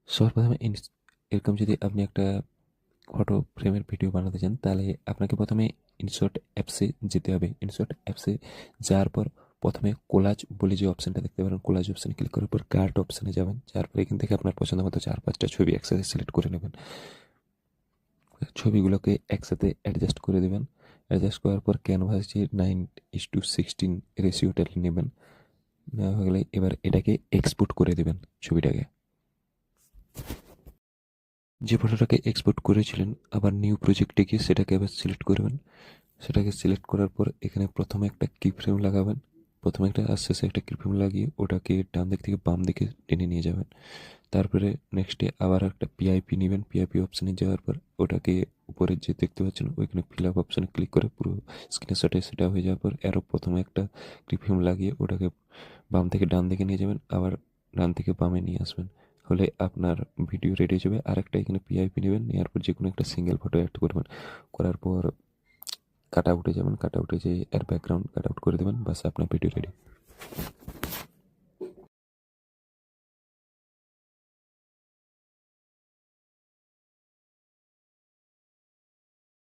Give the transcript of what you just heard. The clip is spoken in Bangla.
সবার প্রথমে এরকম যদি আপনি একটা ফটো ফ্রেমের ভিডিও বানাতে চান, তাহলে আপনাকে প্রথমে ইনশর্ট অ্যাপসে যেতে হবে। ইনশর্ট অ্যাপসে যাওয়ার পর প্রথমে কোলাজ বলে যে অপশনটা দেখতে পারেন, কোলাজ অপশানে ক্লিক করার পর কার্ট অপশানে যাবেন। যাওয়ার পর এখান থেকে আপনার পছন্দ মতো 4-5টা ছবি একসাথে সিলেক্ট করে নেবেন। ছবিগুলোকে একসাথে অ্যাডজাস্ট করে দেবেন। অ্যাডজাস্ট করার পর ক্যানভাস যে 9:16 রেশিওটা নেবেন। নেওয়া হয়ে গেলে এবার এটাকে এক্সপোর্ট করে দেবেন ছবিটাকে। যে ফটোটাকে এক্সপোর্ট করেছিলেন আবার নিউ প্রজেক্টে গিয়ে সেটাকে আবার সিলেক্ট করবেন। সেটাকে সিলেক্ট করার পর এখানে প্রথমে একটা কি ফ্রেম লাগাবেন। প্রথমে একটা আর শেষে একটা কি ফ্রেম লাগিয়ে ওটাকে ডান দিক থেকে বাম দিকে টেনে নিয়ে যাবেন। তারপরে নেক্সটে আবার একটা পিআইপি নেবেন। পিআইপি অপশানে যাওয়ার পর ওটাকে উপরে যে দেখতে পাচ্ছেন ওইখানে ফিল আপ অপশানে ক্লিক করে পুরো স্ক্রিনশটে সেটা হয়ে যাওয়ার পর আরও প্রথমে একটা ক্লিপ ফ্রেম লাগিয়ে ওটাকে বাম থেকে ডান দিকে নিয়ে যাবেন, আবার ডান থেকে বামে নিয়ে আসবেন। হলে আপনার ভিডিও রেডি হয়ে যাবে। আর একটা এখানে পিআইপি নেবেন, নেওয়ার পর যে কোনো একটা সিঙ্গেল ফটো অ্যাড করবেন। করার পর কাট আউটে যাবেন, কাট আউটে যেয়ে এর ব্যাকগ্রাউন্ড কাট আউট করে দেবেন, বাস আপনার ভিডিও রেডি।